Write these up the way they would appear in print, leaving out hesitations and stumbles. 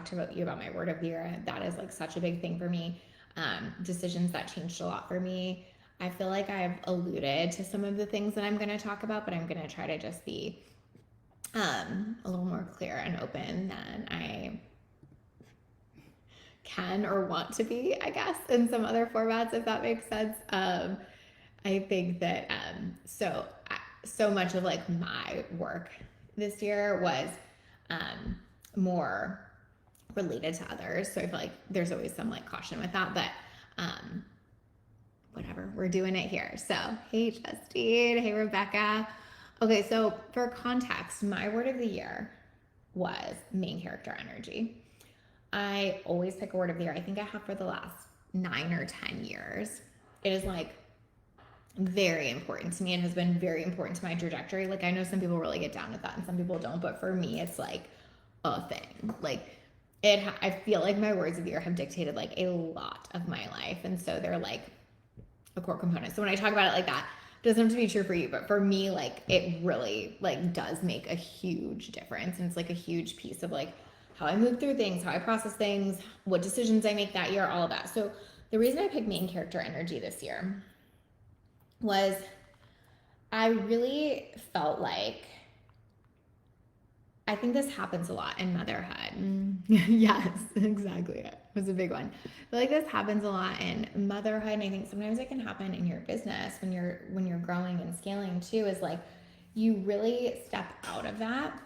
talked about you about my word of the year. That is like such a big thing for me. Decisions that changed a lot for me. I feel like I've alluded to some of the things that I'm going to talk about, but I'm going to try to just be a little more clear and open than I can or want to be, I guess, in some other formats, if that makes sense. I think that so much of like my work this year was more related to others. So I feel like there's always some like caution with that, but whatever, we're doing it here. So hey Justine, hey Rebecca. Okay, so for context, my word of the year was main character energy. I always pick a word of the year. I think I have for the last 9 or 10 years. It is like very important to me and has been very important to my trajectory. Like I know some people really get down with that and some people don't, but for me, it's like a thing. Like I feel like my words of the year have dictated like a lot of my life. And so they're like a core component. So when I talk about it like that, it doesn't have to be true for you, but for me, like it really like does make a huge difference. And it's like a huge piece of like how I move through things, how I process things, what decisions I make that year, all of that. So the reason I picked main character energy this year was I really felt like I think this happens a lot in motherhood. Yes, exactly. It was a big one. I feel like this happens a lot in motherhood, and I think sometimes it can happen in your business when you're growing and scaling too. Is like you really step out of that,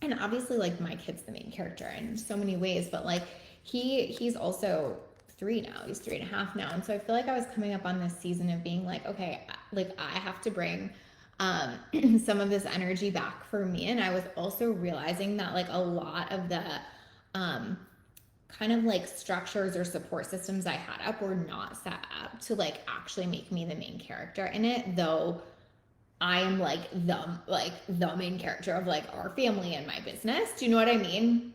and obviously, like my kid's the main character in so many ways, but like he's also 3 now. He's 3.5 now, and so I feel like I was coming up on this season of being like, okay, like I have to bring some of this energy back for me. And I was also realizing that like a lot of the kind of like structures or support systems I had up were not set up to like actually make me the main character in it, though I am like the main character of like our family and my business. Do you know what I mean?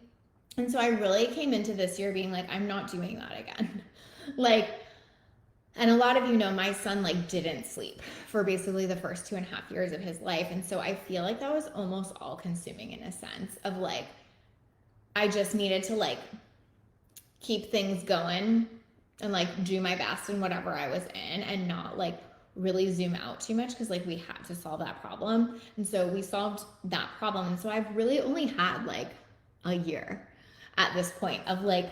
And so I really came into this year being like, I'm not doing that again. Like, and a lot of you know my son like didn't sleep for basically the first 2.5 years of his life. And so I feel like that was almost all consuming in a sense of like, I just needed to like keep things going and like do my best in whatever I was in and not like really zoom out too much because like we had to solve that problem. And so we solved that problem. And so I've really only had like a year at this point of like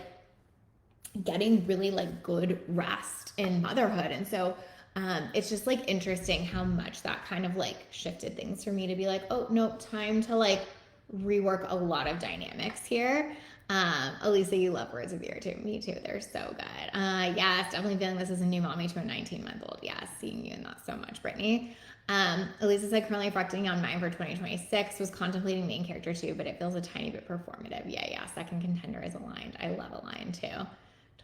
getting really like good rest in motherhood. And so it's just like interesting how much that kind of like shifted things for me to be like, oh no, time to like rework a lot of dynamics here. Elisa, you love words of the year too. Me too. They're so good. Yes, definitely feeling this as a new mommy to a 19-month-old. Yes, seeing you in that so much, Brittany. Elisa said currently reflecting on mine for 2026, was contemplating main character too, but it feels a tiny bit performative. Yeah. Second contender is aligned. I love aligned too.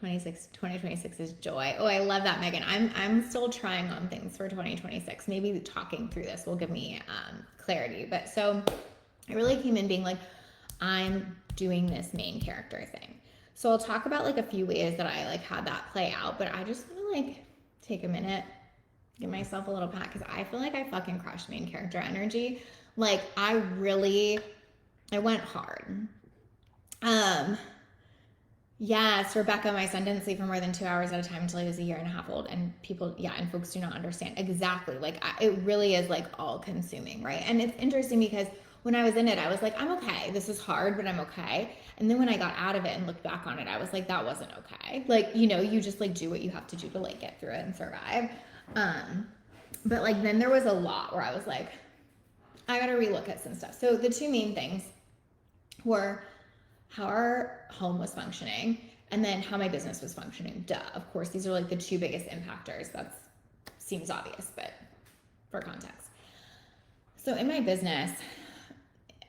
2026 is joy. Oh, I love that, Megan. I'm still trying on things for 2026. Maybe talking through this will give me clarity. But so I really came in being like, I'm doing this main character thing. So I'll talk about like a few ways that I like had that play out, but I just want to like take a minute, give myself a little pat because I feel like I fucking crushed main character energy. Like I went hard. Yes, Rebecca, my son didn't sleep for more than 2 hours at a time until he was a 1.5 years old. And people, and folks do not understand. Exactly. Like, it really is like all consuming, right? And it's interesting because when I was in it, I was like, I'm okay. This is hard, but I'm okay. And then when I got out of it and looked back on it, I was like, that wasn't okay. Like, you just like do what you have to do to like get through it and survive. But like, then there was a lot where I was like, I got to relook at some stuff. So the two main things were how our home was functioning and then how my business was functioning. Duh. Of course, these are like the two biggest impactors. That seems obvious, but for context. So in my business,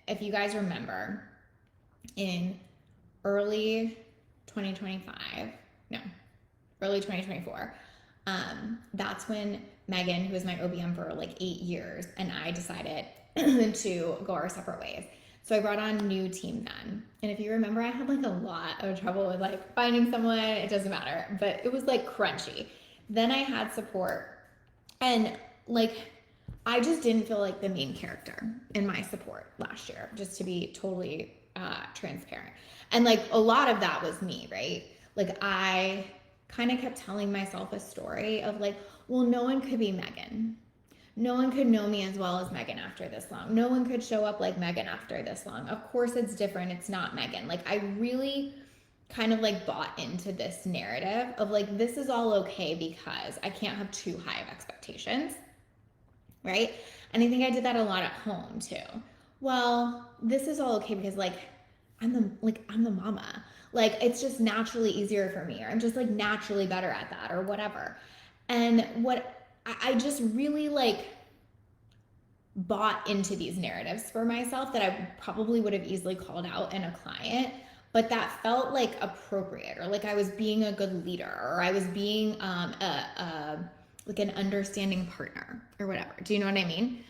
if you guys remember, in early 2024, that's when Megan, who was my OBM for like 8 years, and I decided to go our separate ways. So I brought on a new team then. And if you remember, I had like a lot of trouble with like finding someone. It doesn't matter, but it was like crunchy. Then I had support, and like I just didn't feel like the main character in my support last year, just to be totally transparent. And like a lot of that was me, right? Like I kind of kept telling myself a story of like, well, no one could be Megan. No one could know me as well as Megan after this long. No one could show up like Megan after this long. Of course it's different. It's not Megan. Like I really kind of like bought into this narrative of like, this is all okay because I can't have too high of expectations, right? And I think I did that a lot at home too. Well, this is all okay because like I'm the mama. Like it's just naturally easier for me, or I'm just like naturally better at that, or whatever. And what I just really like bought into these narratives for myself that I probably would have easily called out in a client, but that felt like appropriate, or like I was being a good leader, or I was being like an understanding partner or whatever. Do you know what I mean?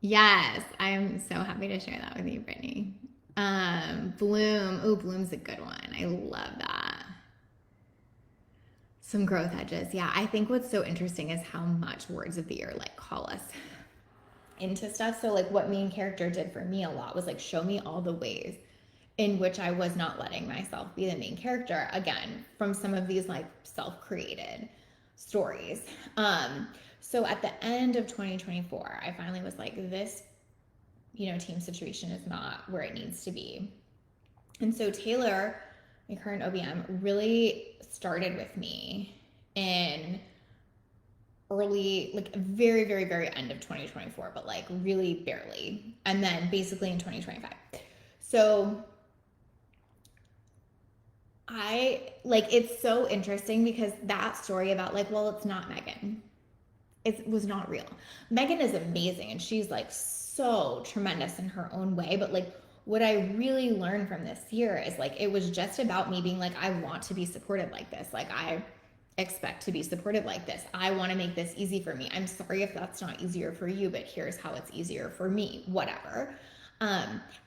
Yes, I'm so happy to share that with you, Brittany. Bloom. Oh, Bloom's a good one. I love that. Some growth edges. Yeah, I think what's so interesting is how much words of the year like call us into stuff. So like what main character did for me a lot was like show me all the ways in which I was not letting myself be the main character, again, from some of these like self-created stories. So at the end of 2024, I finally was like, this, team situation is not where it needs to be. And so Taylor, my current OBM, really started with me in early, like very, very, very end of 2024, but like really barely. And then basically in 2025. So it's so interesting because that story about like, well, it's not Megan. It was not real. Megan is amazing and she's like so tremendous in her own way. But like what I really learned from this year is like, it was just about me being like, I want to be supported like this. Like I expect to be supported like this. I want to make this easy for me. I'm sorry if that's not easier for you, but here's how it's easier for me, whatever.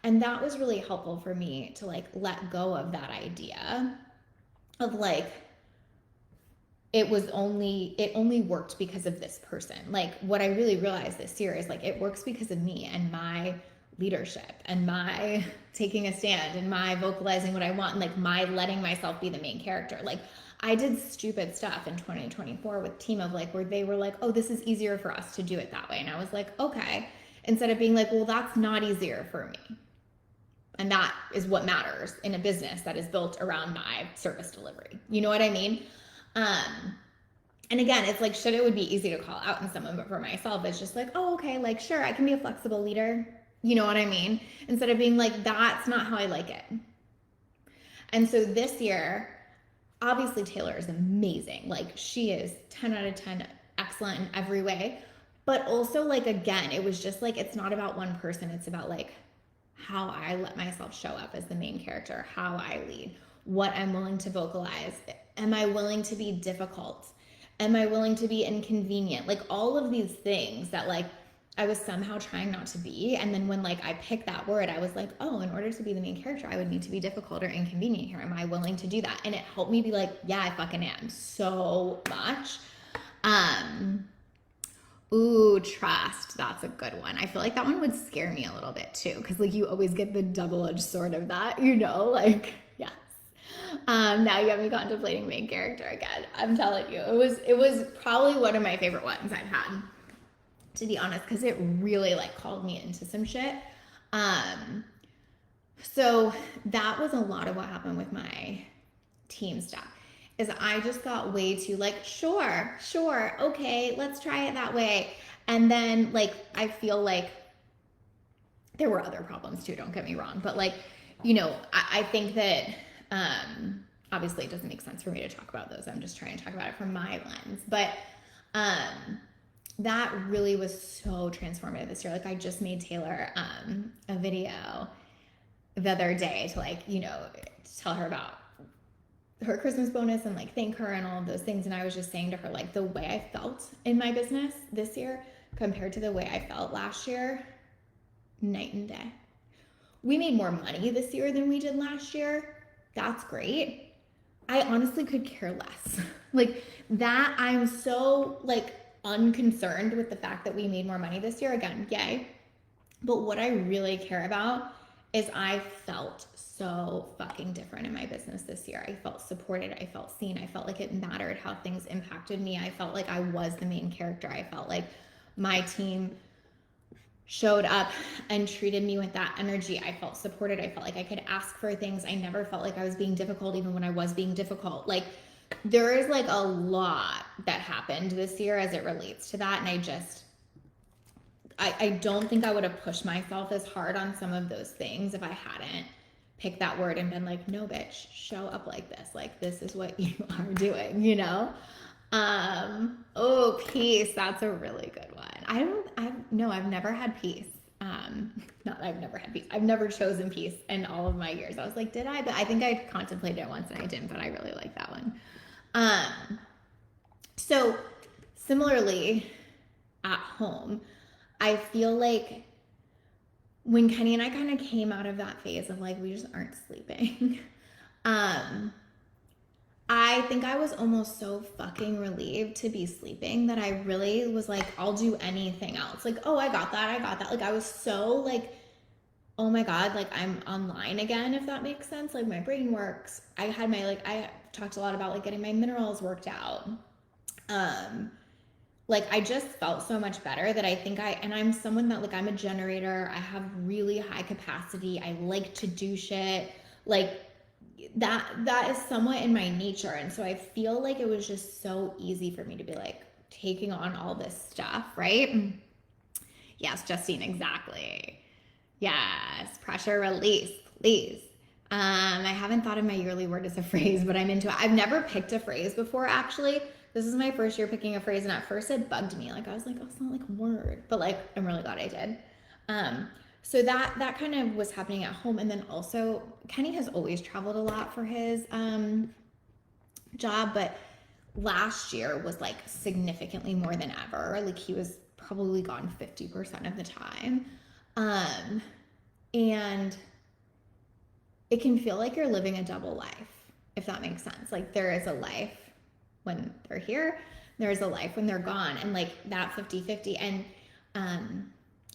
And that was really helpful for me to like let go of that idea of like, it only worked because of this person. Like what I really realized this year is like, it works because of me and my leadership and my taking a stand and my vocalizing what I want and like my letting myself be the main character. Like I did stupid stuff in 2024 with Team of like, where they were like, oh, this is easier for us to do it that way. And I was like, okay, instead of being like, well, that's not easier for me. And that is what matters in a business that is built around my service delivery. You know what I mean? And again, it's like, shit, it would be easy to call out in someone, but for myself, it's just like, oh, okay, like, sure, I can be a flexible leader. You know what I mean? Instead of being like, that's not how I like it. And so this year, obviously Taylor is amazing. Like she is 10 out of 10, excellent in every way. But also like, again, it was just like, it's not about one person. It's about like how I let myself show up as the main character, how I lead, what I'm willing to vocalize. Am I willing to be difficult? Am I willing to be inconvenient? Like all of these things that like I was somehow trying not to be. And then when like I picked that word, I was like, oh, in order to be the main character, I would need to be difficult or inconvenient here. Am I willing to do that? And it helped me be like, yeah, I fucking am so much. Ooh, trust. That's a good one. I feel like that one would scare me a little bit too. Cause like you always get the double-edged sword of that, like, yes. Now you have me contemplating main character again. I'm telling you, it was probably one of my favorite ones I've had, to be honest, because it really like called me into some shit. So that was a lot of what happened with my team stuff. Is I just got way too like, sure, okay, let's try it that way. And then like, I feel like there were other problems too, don't get me wrong. But like, I think that obviously it doesn't make sense for me to talk about those. I'm just trying to talk about it from my lens. But that really was so transformative this year. Like I just made Taylor a video the other day to like, tell her about her Christmas bonus and like thank her and all of those things. And I was just saying to her, like the way I felt in my business this year compared to the way I felt last year, night and day. We made more money this year than we did last year. That's great. I honestly could care less. Like that, I'm so like unconcerned with the fact that we made more money this year. Again, yay. But what I really care about is I felt so fucking different in my business this year. I felt supported. I felt seen. I felt like it mattered how things impacted me. I felt like I was the main character. I felt like my team showed up and treated me with that energy. I felt supported. I felt like I could ask for things. I never felt like I was being difficult, even when I was being difficult. Like, there is like a lot that happened this year as it relates to that. And I don't think I would have pushed myself as hard on some of those things if I hadn't picked that word and been like, no, bitch, show up like this. Like, this is what you are doing, you know? Oh, peace. That's a really good one. I've never had peace. Not that I've never had peace. I've never chosen peace in all of my years. I was like, did I? But I think I contemplated it once and I didn't, but I really like that one. So similarly at home, I feel like when Kenny and I kind of came out of that phase of like, we just aren't sleeping, I think I was almost so fucking relieved to be sleeping that I really was like, I'll do anything else. Like, oh, I got that. Like, I was so like, oh my God, like I'm online again, if that makes sense. Like, my brain works. I talked a lot about like getting my minerals worked out. Like, I just felt so much better that I think and I'm someone that like, I'm a generator. I have really high capacity. I like to do shit. Like, that is somewhat in my nature. And so I feel like it was just so easy for me to be like taking on all this stuff, right? Yes, Justine, exactly. Yes, pressure release, please. I haven't thought of my yearly word as a phrase, but I'm into it. I've never picked a phrase before, actually. This is my first year picking a phrase, and at first it bugged me. Like, I was like, oh, it's not like a word, but like, I'm really glad I did. So that kind of was happening at home. And then also Kenny has always traveled a lot for his job, but last year was like significantly more than ever. Like, he was probably gone 50% of the time. And it can feel like you're living a double life, if that makes sense. Like, there is a life when they're here, there's a life when they're gone, and like that 50-50. And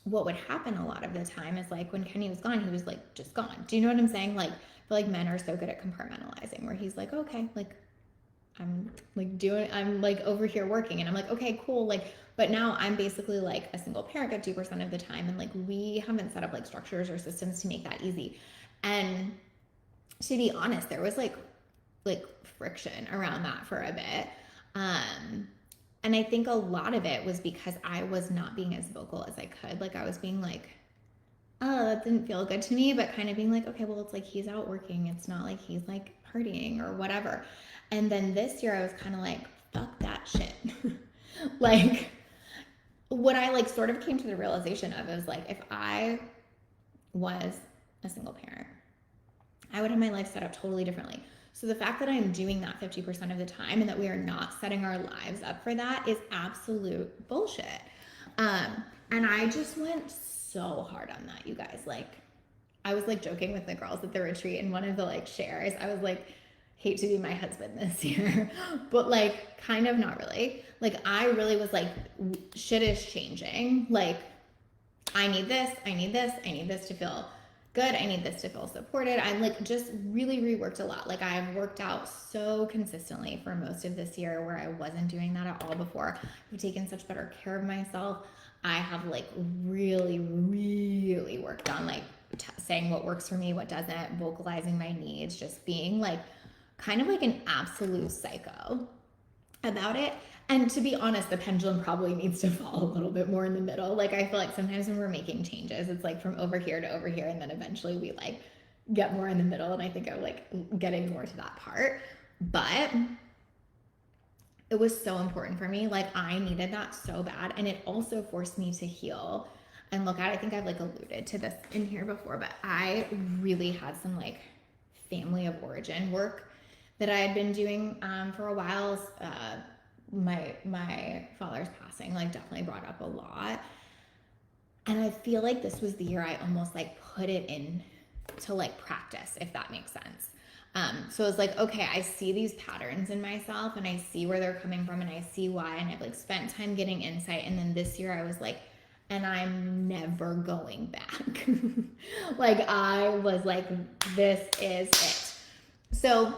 what would happen a lot of the time is like when Kenny was gone, he was like just gone. Do you know what I'm saying? Like, I feel like men are so good at compartmentalizing, where he's like, okay, like I'm like over here working, and I'm like, okay, cool. Like, but now I'm basically like a single parent 50% of the time. And like, we haven't set up like structures or systems to make that easy. And to be honest, there was like friction around that for a bit. And I think a lot of it was because I was not being as vocal as I could. Like, I was being like, oh, that didn't feel good to me, but kind of being like, okay, well, it's like he's out working. It's not like he's like partying or whatever. And then this year I was kind of like, fuck that shit. Like, what I like sort of came to the realization of is like, if I was a single parent, I would have my life set up totally differently. So the fact that I'm doing that 50% of the time and that we are not setting our lives up for that is absolute bullshit. And I just went so hard on that, you guys. Like, I was like joking with the girls at the retreat, and one of the like shares, I was like, hate to be my husband this year, but like kind of not really. Like, I really was like, shit is changing. Like, I need this to feel good. I need this to feel supported. I'm like just really reworked a lot. Like, I've worked out so consistently for most of this year where I wasn't doing that at all before. I've taken such better care of myself. I have like really, really worked on like saying what works for me, what doesn't, vocalizing my needs, just being like kind of like an absolute psycho about it. And to be honest, the pendulum probably needs to fall a little bit more in the middle. Like, I feel like sometimes when we're making changes, it's like from over here to over here, and then eventually we like get more in the middle. And I think I'm like getting more to that part. But it was so important for me. Like, I needed that so bad. And it also forced me to heal and look at, I think I've like alluded to this in here before, but I really had some like family of origin work that I had been doing for a while. My father's passing like definitely brought up a lot, and I feel like this was the year I almost like put it in to like practice, if that makes sense. So it was like, okay, I see these patterns in myself and I see where they're coming from and I see why, and I've like spent time getting insight. And then this year I was like and I'm never going back. Like I was like, this is it. So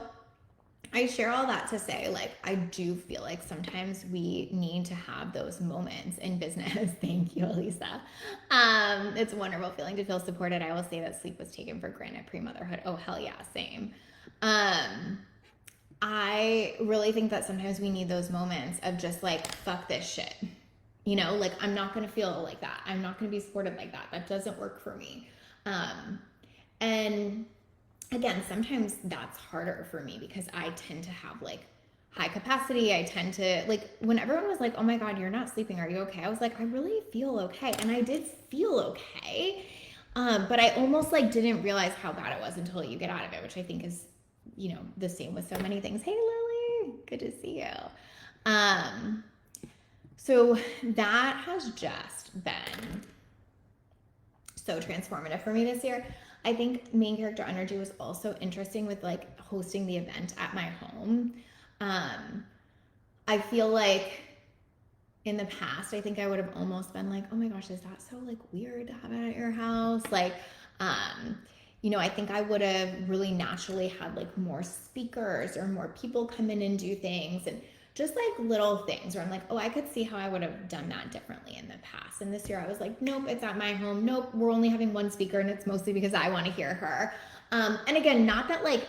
I share all that to say, like, I do feel like sometimes we need to have those moments in business. Thank you, Elisa. It's a wonderful feeling to feel supported. I will say that sleep was taken for granted pre-motherhood. Oh, hell yeah, same. I really think that sometimes we need those moments of just like, fuck this shit. You know, like I'm not going to feel like that. I'm not going to be supported like that. That doesn't work for me. And again, sometimes that's harder for me because I tend to have like high capacity. I tend to like when everyone was like, oh my God, you're not sleeping. Are you okay? I was like, I really feel okay. And I did feel okay. But I almost like didn't realize how bad it was until you get out of it, which I think is, you know, the same with so many things. Hey, Lily, good to see you. So that has just been so transformative for me this year. I think main character energy was also interesting with like hosting the event at my home. I feel like in the past, I think I would have almost been like, oh my gosh, is that so like weird to have it at your house? Like, you know, I think I would have really naturally had like more speakers or more people come in and do things and just like little things where I'm like, oh, I could see how I would have done that differently in the past. And this year I was like, nope, it's at my home. Nope, we're only having one speaker and it's mostly because I want to hear her. And again, not that like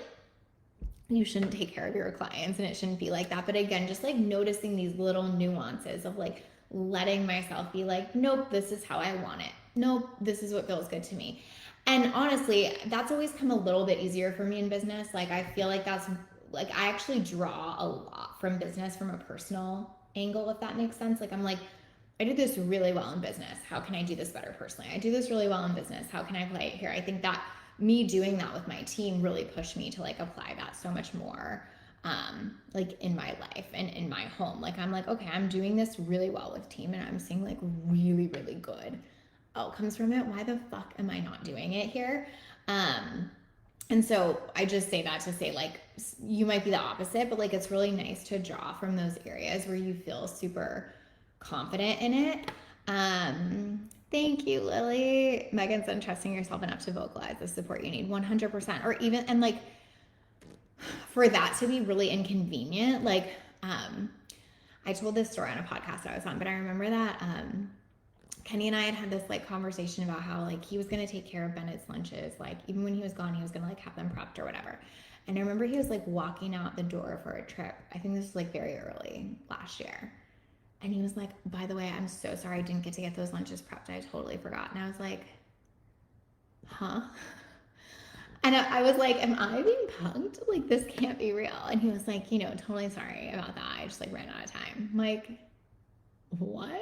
you shouldn't take care of your clients and it shouldn't be like that. But again, just like noticing these little nuances of like letting myself be like, nope, this is how I want it. Nope, this is what feels good to me. And honestly, that's always come a little bit easier for me in business. Like I feel like that's like I actually draw a lot from business from a personal angle, if that makes sense. Like I'm like, I do this really well in business. How can I do this better personally? I do this really well in business. How can I play it here? I think that me doing that with my team really pushed me to like apply that so much more like in my life and in my home. Like I'm like, okay, I'm doing this really well with team and I'm seeing like really, really good outcomes from it. Why the fuck am I not doing it here? And so I just say that to say like you might be the opposite, but like it's really nice to draw from those areas where you feel super confident in it. Thank you, Lily. Megan said trusting yourself enough to vocalize the support you need 100%. Or even, and like for that to be really inconvenient, like I told this story on a podcast I was on, but I remember that Kenny and I had this like conversation about how like he was going to take care of Bennett's lunches. Like even when he was gone, he was going to like have them prepped or whatever. And I remember he was like walking out the door for a trip. I think this was like very early last year. And he was like, by the way, I'm so sorry I didn't get to get those lunches prepped. I totally forgot. And I was like, huh? And I was like, am I being punked? Like, this can't be real. And he was like, you know, totally sorry about that. I just like ran out of time. I'm like, what?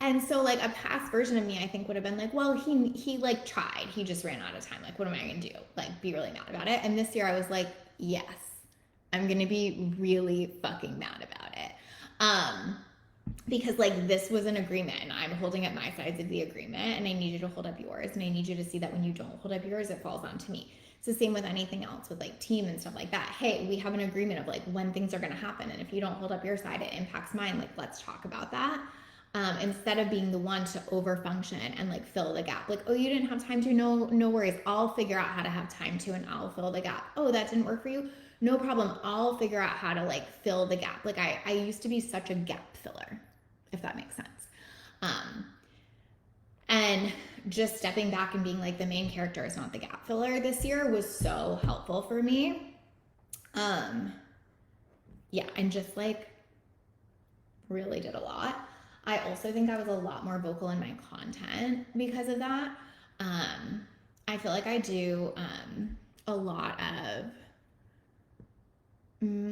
And so like a past version of me, I think would have been like, well, he like tried. He just ran out of time. Like, what am I going to do? Like, be really mad about it. And this year I was like, yes. I'm going to be really fucking mad about it. Because like this was an agreement and I'm holding up my sides of the agreement and I need you to hold up yours. And I need you to see that when you don't hold up yours, it falls onto me. It's the same with anything else with like team and stuff like that. Hey, we have an agreement of like when things are going to happen. And if you don't hold up your side, it impacts mine. Like, let's talk about that. Instead of being the one to overfunction and like fill the gap. Like, oh, you didn't have time to, no worries. I'll figure out how to have time to, and I'll fill the gap. Oh, that didn't work for you. No problem. I'll figure out how to like fill the gap. Like I used to be such a gap filler, if that makes sense. And just stepping back and being like the main character is not the gap filler this year was so helpful for me. Yeah, and just like really did a lot. I also think I was a lot more vocal in my content because of that. I feel like I do a lot of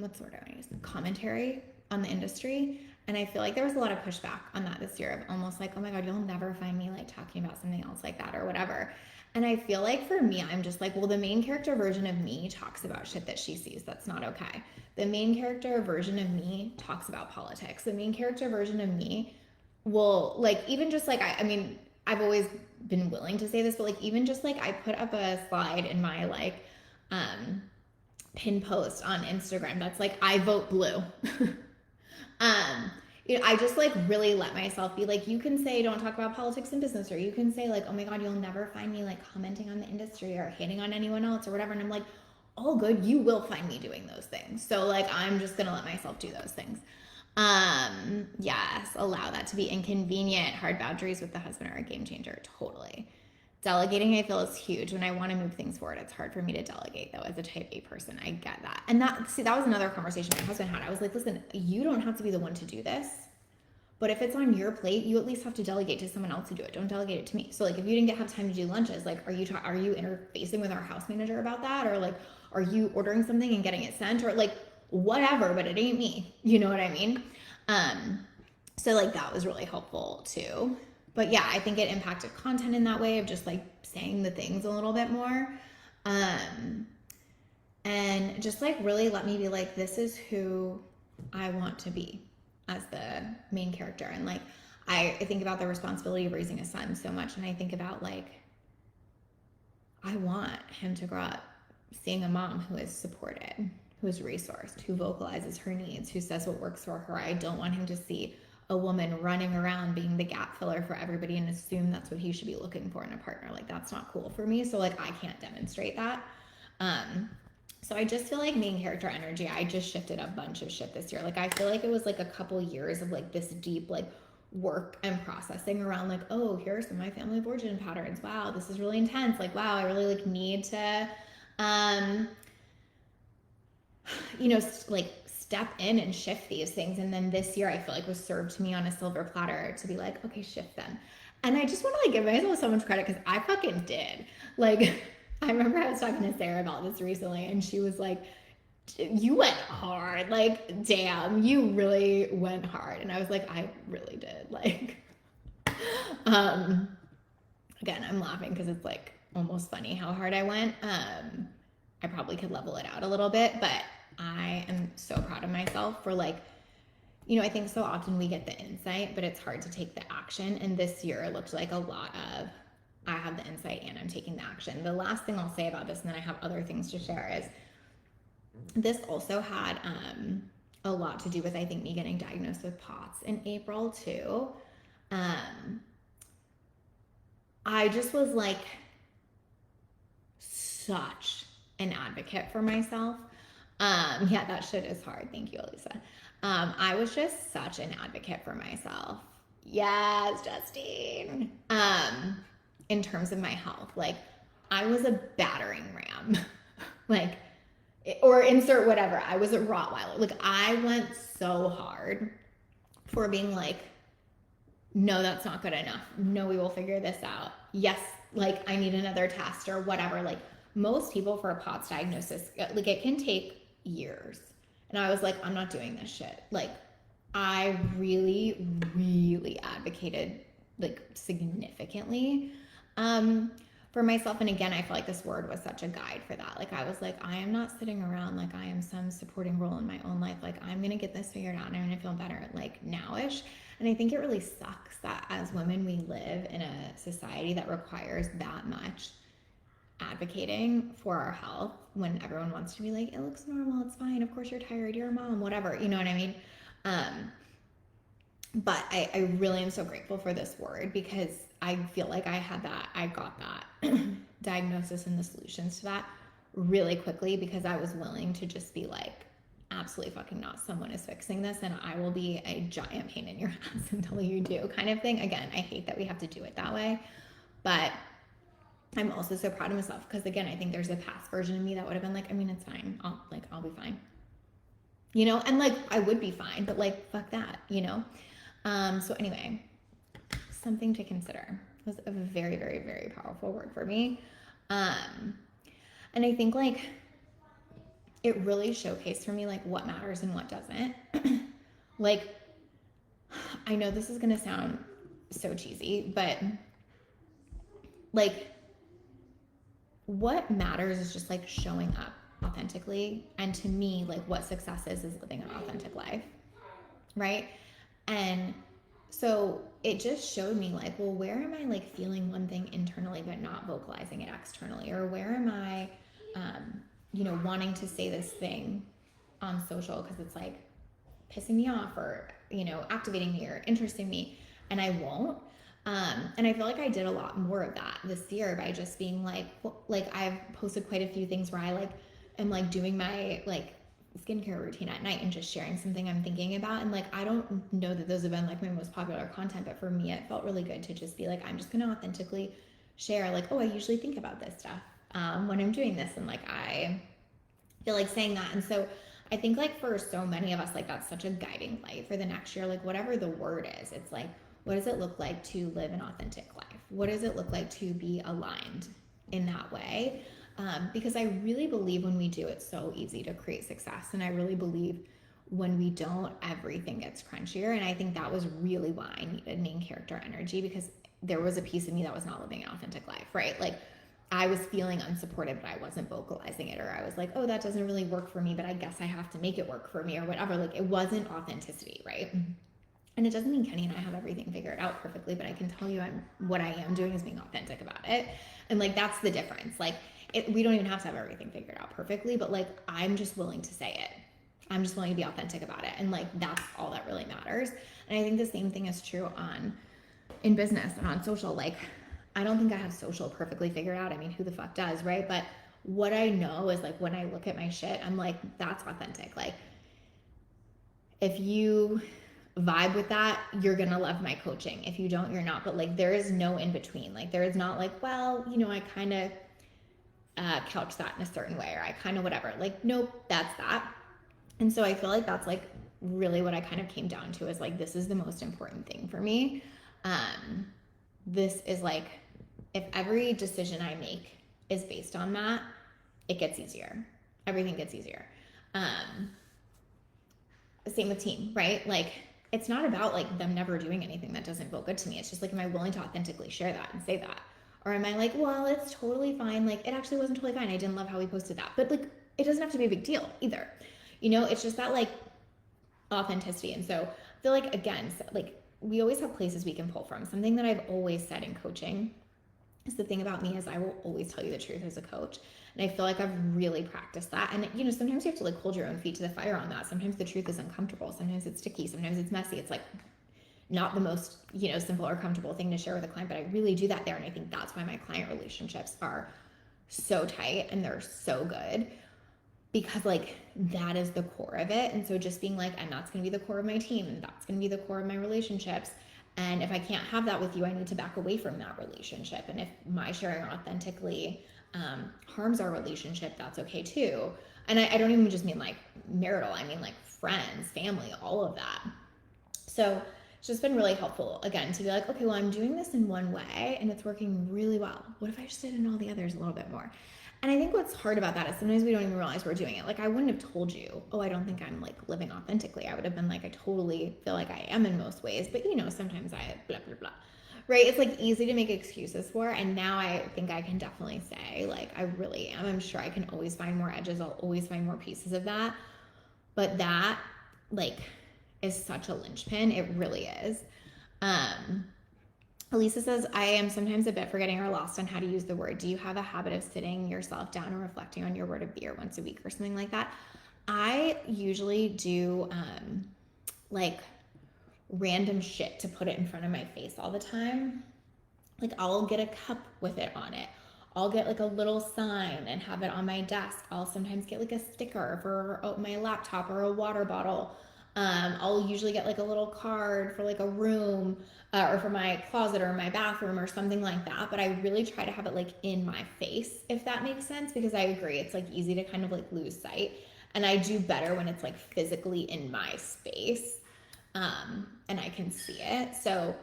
what's the word I use? Commentary on the industry. And I feel like there was a lot of pushback on that this year of almost like, oh my God, you'll never find me like talking about something else like that or whatever. And I feel like for me, I'm just like, well, the main character version of me talks about shit that she sees. That's not okay. The main character version of me talks about politics. The main character version of me will like, even just like, I mean, I've always been willing to say this, but like, even just like I put up a slide in my like, pin post on Instagram that's like, I vote blue. I just like really let myself be like, you can say don't talk about politics and business, or you can say like, oh my God, you'll never find me like commenting on the industry or hating on anyone else or whatever. And I'm like, all good, you will find me doing those things. So like I'm just gonna let myself do those things. Yes, allow that to be inconvenient. Hard boundaries with the husband are a game changer. Totally. Delegating, I feel, is huge. When I want to move things forward, it's hard for me to delegate, though, as a type A person. I get that. And that was another conversation my husband had. I was like, listen, you don't have to be the one to do this. But if it's on your plate, you at least have to delegate to someone else to do it. Don't delegate it to me. So like, if you didn't have time to do lunches, like, are you interfacing with our house manager about that, or like, are you ordering something and getting it sent, or like whatever? But it ain't me. You know what I mean? So like that was really helpful too. But yeah, I think it impacted content in that way of just like saying the things a little bit more. And just like really let me be like, this is who I want to be as the main character. And like, I think about the responsibility of raising a son so much. And I think about like, I want him to grow up seeing a mom who is supported, who is resourced, who vocalizes her needs, who says what works for her. I don't want him to see a woman running around being the gap filler for everybody and assume that's what he should be looking for in a partner. Like that's not cool for me. So like I can't demonstrate that. So I just feel like main character energy, I just shifted a bunch of shit this year. Like I feel like it was like a couple years of like this deep like work and processing around like, oh, here's some of my family of origin patterns. Wow, this is really intense. Like, wow, I really like need to like step in and shift these things. And then this year I feel like was served to me on a silver platter to be like, okay, shift them. And I just want to like give myself so much credit because I fucking did. Like, I remember I was talking to Sarah about this recently and she was like, you went hard. Like, damn, you really went hard. And I was like, I really did. Like, again, I'm laughing because it's like almost funny how hard I went. I probably could level it out a little bit, but I am so proud of myself for like, I think so often we get the insight, but it's hard to take the action. And this year it looked like a lot of, I have the insight and I'm taking the action. The last thing I'll say about this, and then I have other things to share, is this also had a lot to do with, I think, me getting diagnosed with POTS in April too. I just was like such an advocate for myself. Yeah, that shit is hard. Thank you, Elisa. I was just such an advocate for myself. Yes, Justine. In terms of my health, like I was a battering ram, like, or insert whatever. I was a Rottweiler. Like I went so hard for being like, no, that's not good enough. No, we will figure this out. Yes, like I need another test or whatever. Like most people for a POTS diagnosis, like it can take years. And I was like, I'm not doing this shit. Like I really, really advocated like significantly for myself. And again, I feel like this word was such a guide for that. Like I was like, I am not sitting around like I am some supporting role in my own life. Like I'm going to get this figured out and I'm going to feel better like nowish. And I think it really sucks that as women, we live in a society that requires that much advocating for our health when everyone wants to be like, it looks normal, it's fine, of course you're tired, you're a mom, whatever, you know what I mean? But I really am so grateful for this word because I feel like I got that diagnosis and the solutions to that really quickly because I was willing to just be like, absolutely fucking not, someone is fixing this and I will be a giant pain in your ass until you do, kind of thing. Again, I hate that we have to do it that way, but I'm also so proud of myself because again, I think there's a past version of me that would have been like, I mean, it's fine. I'll be fine. And like I would be fine, but like fuck that, So anyway, something to consider. It was a very, very, very powerful word for me. And I think like it really showcased for me like what matters and what doesn't. Like I know this is gonna sound so cheesy, but like what matters is just like showing up authentically. And to me, like what success is living an authentic life, right? And so it just showed me like, well, where am I like feeling one thing internally but not vocalizing it externally? Or where am I, wanting to say this thing on social because it's like pissing me off or activating me or interesting me, and I won't. And I feel like I did a lot more of that this year by just being like I've posted quite a few things where I am doing my skincare routine at night and just sharing something I'm thinking about. And I don't know that those have been my most popular content, but for me, it felt really good to just be I'm just going to authentically share oh, I usually think about this stuff when I'm doing this. And I feel like saying that. And so I think for so many of us, that's such a guiding light for the next year, whatever the word is, it's what does it look like to live an authentic life? What does it look like to be aligned in that way? Because I really believe when we do, it's so easy to create success. And I really believe when we don't, everything gets crunchier. And I think that was really why I needed main character energy, because there was a piece of me that was not living an authentic life, right? I was feeling unsupported, but I wasn't vocalizing it, or I was oh, that doesn't really work for me, but I guess I have to make it work for me, or whatever. It wasn't authenticity, right? And it doesn't mean Kenny and I have everything figured out perfectly, but I can tell you what I am doing is being authentic about it. And that's the difference. We don't even have to have everything figured out perfectly, but I'm just willing to say it. I'm just willing to be authentic about it. And that's all that really matters. And I think the same thing is true in business and on social. I don't think I have social perfectly figured out. I mean, who the fuck does, right? But what I know is when I look at my shit, I'm that's authentic. If you vibe with that, you're gonna love my coaching. If you don't, you're not. But there is no in between. There is not well, I kind of couch that in a certain way, or I kind of whatever. Nope, that's that. And so I feel that's really what I kind of came down to is this is the most important thing for me. This is if every decision I make is based on that, it gets easier. Everything gets easier. Same with team, right? It's not about them never doing anything that doesn't feel good to me. It's just am I willing to authentically share that and say that? Or am I well, it's totally fine. It actually wasn't totally fine. I didn't love how we posted that. But it doesn't have to be a big deal either. It's just that authenticity. And so I feel again, we always have places we can pull from. Something that I've always said in coaching is the thing about me is I will always tell you the truth as a coach. And I feel I've really practiced that. And sometimes you have to hold your own feet to the fire on that. Sometimes the truth is uncomfortable. Sometimes it's sticky. Sometimes it's messy. It's not the most, simple or comfortable thing to share with a client, but I really do that there. And I think that's why my client relationships are so tight and they're so good, because that is the core of it. And so just being and that's going to be the core of my team, and that's going to be the core of my relationships. And if I can't have that with you, I need to back away from that relationship. And if my sharing authentically harms our relationship, that's okay too. And I don't even just mean marital, I mean friends, family, all of that. So it's just been really helpful, again, to be okay, well, I'm doing this in one way and it's working really well. What if I just did in all the others a little bit more? And I think what's hard about that is sometimes we don't even realize we're doing it. I wouldn't have told you, oh, I don't think I'm living authentically. I would have been I totally feel I am in most ways, but sometimes I blah, blah, blah. Right? It's easy to make excuses for. And now I think I can definitely say I really am. I'm sure I can always find more edges. I'll always find more pieces of that. But that is such a linchpin. It really is. Elisa says, I am sometimes a bit forgetting or lost on how to use the word. Do you have a habit of sitting yourself down and reflecting on your word of the year once a week or something like that? I usually do random shit to put it in front of my face all the time. I'll get a cup with it on it. I'll get a little sign and have it on my desk. I'll sometimes get a sticker for my laptop or a water bottle. I'll usually get a little card for a room or for my closet or my bathroom or something like that. But I really try to have it in my face, if that makes sense, because I agree it's easy to kind of lose sight. And I do better when it's physically in my space and I can see it. So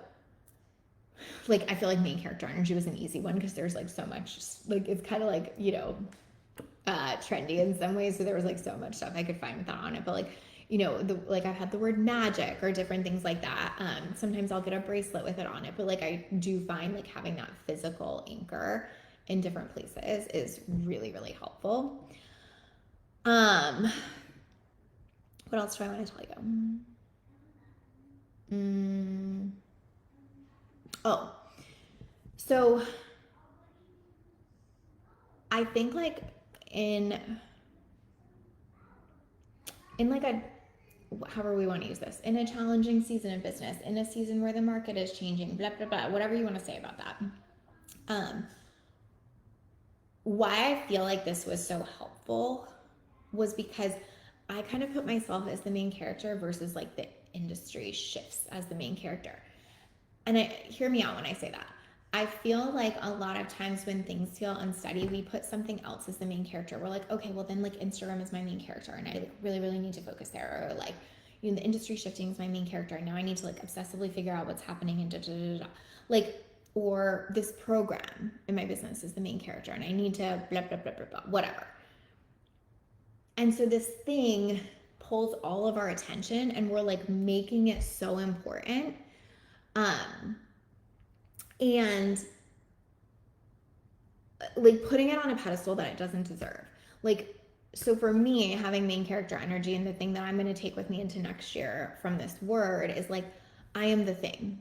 I feel main character energy was an easy one because there's so much, it's kind of trendy in some ways. So there was so much stuff I could find with that on it. But I've had the word magic or different things like that. Sometimes I'll get a bracelet with it on it, but I do find having that physical anchor in different places is really, really helpful. What else do I want to tell you? Oh, so I think in a however we want to use this, in a challenging season of business, in a season where the market is changing, blah, blah, blah, whatever you want to say about that. Why I feel like this was so helpful was because I kind of put myself as the main character versus like the industry shifts as the main character. And hear me out when I say that. I feel like a lot of times when things feel unsteady, we put something else as the main character. We're like, okay, well then like Instagram is my main character and I like really, really need to focus there. Or like, you know, the industry shifting is my main character. And now I need to like obsessively figure out what's happening and da da da da. Like, or this program in my business is the main character and I need to blah, blah, blah, blah, blah, whatever. And so this thing pulls all of our attention and we're like making it so important. And like putting it on a pedestal that it doesn't deserve. Like, so for me, having main character energy and the thing that I'm going to take with me into next year from this word is like, I am the thing,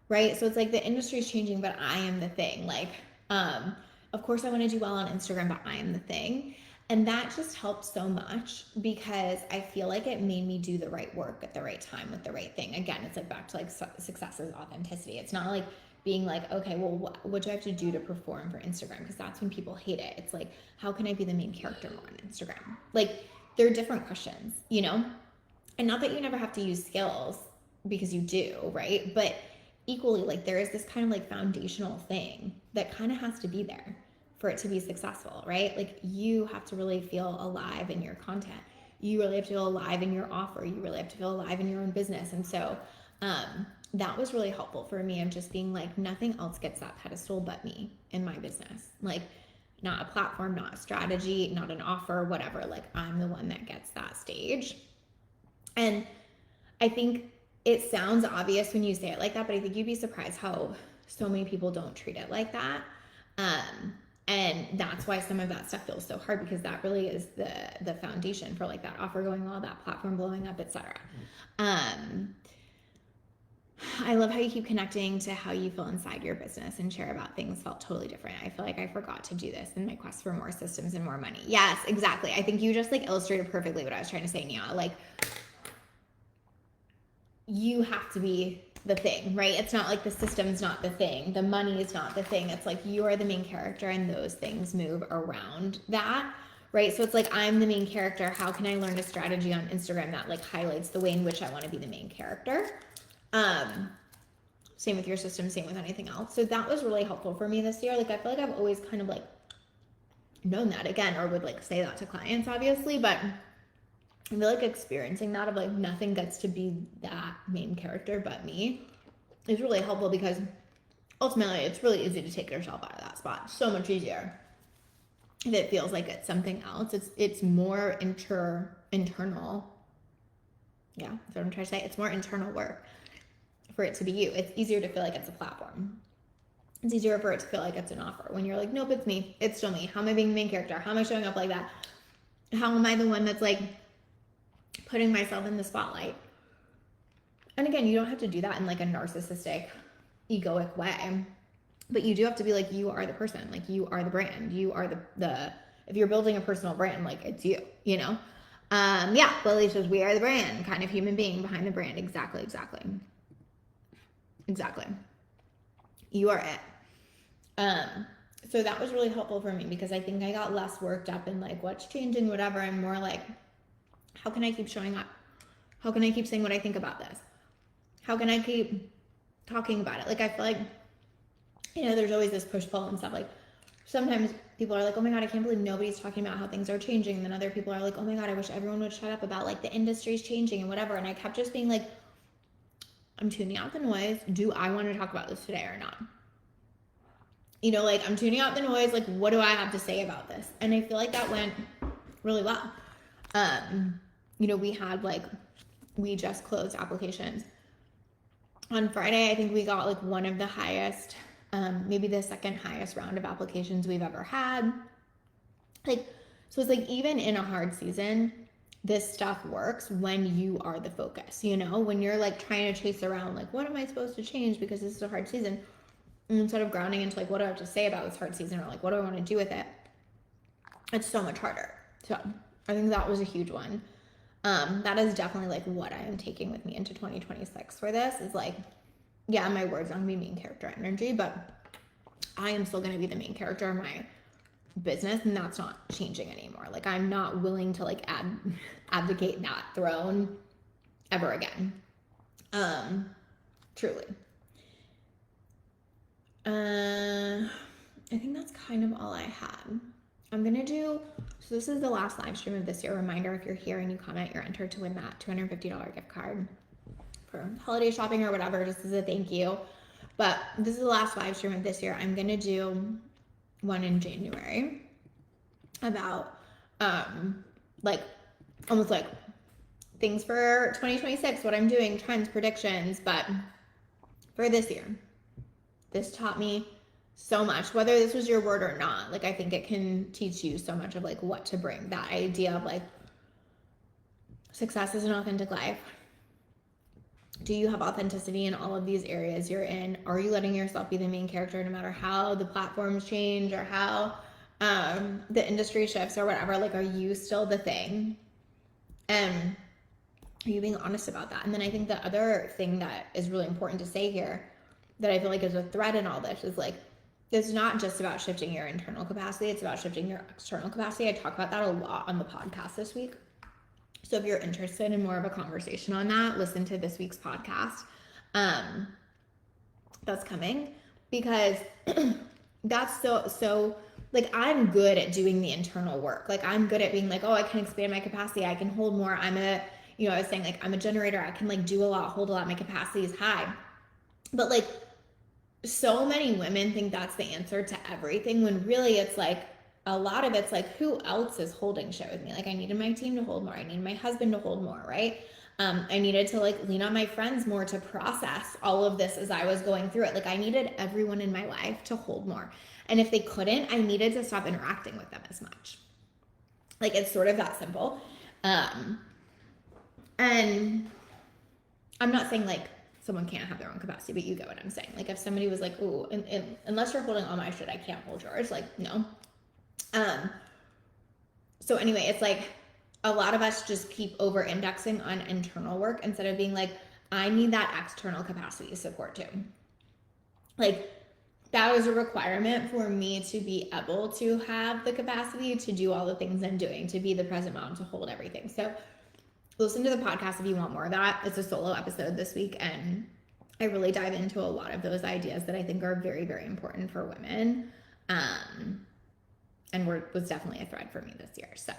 right? So it's like the industry is changing, but I am the thing. Like, of course I want to do well on Instagram, but I am the thing. And that just helped so much because I feel like it made me do the right work at the right time with the right thing. Again, it's like back to like success is authenticity. It's not like being like, okay, well, what do I have to do to perform for Instagram? Because that's when people hate it. It's like, how can I be the main character on Instagram? Like, there are different questions, you know? And not that you never have to use skills because you do, right? But equally, like, there is this kind of like foundational thing that kind of has to be there for it to be successful, right? Like, you have to really feel alive in your content. You really have to feel alive in your offer. You really have to feel alive in your own business. And so, that was really helpful for me of just being like, nothing else gets that pedestal but me in my business. Like, not a platform, not a strategy, not an offer, whatever. Like, I'm the one that gets that stage. And I think it sounds obvious when you say it like that, but I think you'd be surprised how so many people don't treat it like that. And that's why some of that stuff feels so hard, because that really is the foundation for like that offer going well, that platform blowing up, etc. I love how you keep connecting to how you feel inside your business and share about things felt totally different. I feel like I forgot to do this in my quest for more systems and more money. Yes, exactly. I think you just like illustrated perfectly what I was trying to say, Nia. Like, you have to be the thing, right? It's not like the system's not the thing. The money is not the thing. It's like you are the main character and those things move around that, right? So it's like, I'm the main character. How can I learn a strategy on Instagram that like highlights the way in which I want to be the main character? Same with your system, same with anything else. So that was really helpful for me this year. Like, I feel like I've always kind of like known that, again, or would like say that to clients, obviously, but I feel like experiencing that of like nothing gets to be that main character but me is really helpful, because ultimately it's really easy to take yourself out of that spot. So much easier if it feels like it's something else. It's more internal. Yeah, that's what I'm trying to say. It's more internal work for it to be you. It's easier to feel like it's a platform. It's easier for it to feel like it's an offer. When you're like, nope, it's me. It's still me. How am I being the main character? How am I showing up like that? How am I the one that's like putting myself in the spotlight? And again, you don't have to do that in like a narcissistic, egoic way, but you do have to be like, you are the person, like you are the brand, you are the if you're building a personal brand, like it's you, you know? Yeah, Lily says, we are the brand, kind of human being behind the brand. Exactly. You are it. So that was really helpful for me, because I think I got less worked up in like what's changing, whatever, and more like, how can I keep showing up? How can I keep saying what I think about this? How can I keep talking about it? Like, I feel like, you know, there's always this push-pull and stuff. Like, sometimes people are like, oh my God, I can't believe nobody's talking about how things are changing. And then other people are like, oh my God, I wish everyone would shut up about like the industry's changing and whatever. And I kept just being like, I'm tuning out the noise. Do I want to talk about this today or not? You know, like, I'm tuning out the noise. Like, what do I have to say about this? And I feel like that went really well. You know, we just closed applications on Friday. I think we got like one of the highest, maybe the second highest round of applications we've ever had. Like, so it's like, even in a hard season, this stuff works when you are the focus, you know, when you're like trying to chase around, like, what am I supposed to change because this is a hard season? And instead of grounding into like, what do I have to say about this hard season, or like, what do I want to do with it? It's so much harder. So I think that was a huge one. That is definitely like what I am taking with me into 2026 for this is like, yeah, my words on me main character energy, but I am still going to be the main character of my business, and that's not changing anymore. Like, I'm not willing to like abdicate that throne ever again. Truly. I think that's kind of all I had. I'm gonna do, so this is the last live stream of this year. Reminder, if you're here and you comment, you're entered to win that $250 gift card for holiday shopping or whatever, just as a thank you. But this is the last live stream of this year. I'm gonna do one in January about like almost like things for 2026, what I'm doing, trends, predictions. But for this year, this taught me so much, whether this was your word or not. Like, I think it can teach you so much of like what to bring. That idea of like success is an authentic life. Do you have authenticity in all of these areas you're in? Are you letting yourself be the main character no matter how the platforms change or how the industry shifts or whatever? Like, are you still the thing? And are you being honest about that? And then I think the other thing that is really important to say here that I feel like is a thread in all this is like, it's not just about shifting your internal capacity, it's about shifting your external capacity. I talk about that a lot on the podcast this week. So if you're interested in more of a conversation on that, listen to this week's podcast. That's coming, because that's so like, I'm good at doing the internal work. Like, I'm good at being like, oh, I can expand my capacity, I can hold more. I was saying like, I'm a generator, I can like do a lot, hold a lot, my capacity is high. But like, so many women think that's the answer to everything, when really it's like, a lot of it's like, who else is holding shit with me? Like, I needed my team to hold more. I needed my husband to hold more, right? I needed to like lean on my friends more to process all of this as I was going through it. Like, I needed everyone in my life to hold more. And if they couldn't, I needed to stop interacting with them as much. Like, it's sort of that simple. And I'm not saying like someone can't have their own capacity, but you get what I'm saying. Like, if somebody was like, ooh, and unless you're holding all my shit, I can't hold yours. Like, no. So anyway, it's like a lot of us just keep over indexing on internal work instead of being like, I need that external capacity support too. Like, that was a requirement for me to be able to have the capacity to do all the things I'm doing, to be the present mom, to hold everything. So listen to the podcast if you want more of that. It's a solo episode this week, and I really dive into a lot of those ideas that I think are very, very important for women. And was definitely a thread for me this year. So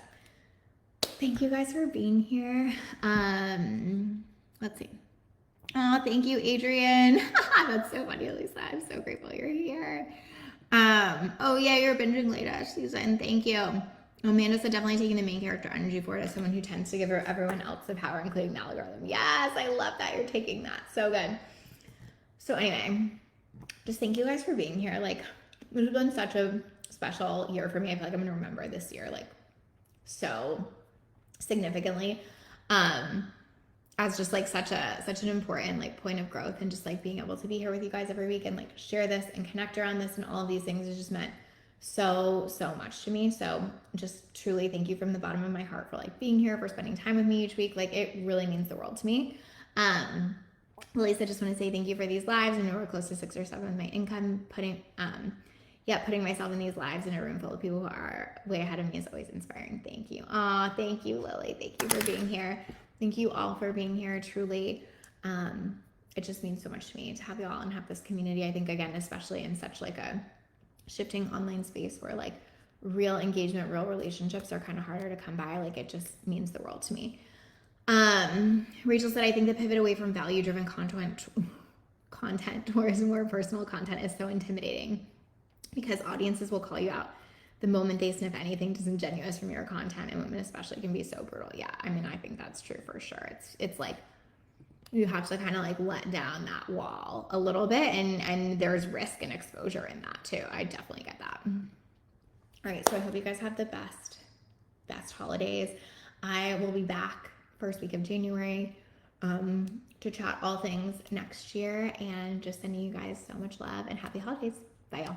thank you guys for being here. Let's see. Oh, thank you, Adrian. That's so funny, Lisa. I'm so grateful you're here. Oh yeah, you're binging later, Susan. Thank you. Amanda said definitely taking the main character energy for it as someone who tends to give everyone else the power, including the algorithm. Yes, I love that you're taking that. So good. So anyway, just thank you guys for being here. Like, it has been such a special year for me. I feel like I'm gonna remember this year like so significantly as just like such an important like point of growth, and just like being able to be here with you guys every week and like share this and connect around this and all of these things has just meant so much to me. So just truly thank you from the bottom of my heart for like being here, for spending time with me each week. Like, it really means the world to me. Lisa, just want to say thank you for these lives. I know we're close to 6 or 7 with my income. Putting myself in these lives in a room full of people who are way ahead of me is always inspiring. Thank you. Aw, thank you, Lily. Thank you for being here. Thank you all for being here. Truly, it just means so much to me to have you all and have this community. I think, again, especially in such like a shifting online space where like real engagement, real relationships are kind of harder to come by. Like, it just means the world to me. Rachel said, I think the pivot away from value-driven content towards more personal content is so intimidating, because audiences will call you out the moment they sniff anything disingenuous from your content, and women especially can be so brutal. Yeah, I mean, I think that's true for sure. It's like you have to kind of like let down that wall a little bit, and there's risk and exposure in that too. I definitely get that. All right, so I hope you guys have the best holidays. I will be back first week of January to chat all things next year, and just sending you guys so much love and happy holidays. Bye, y'all.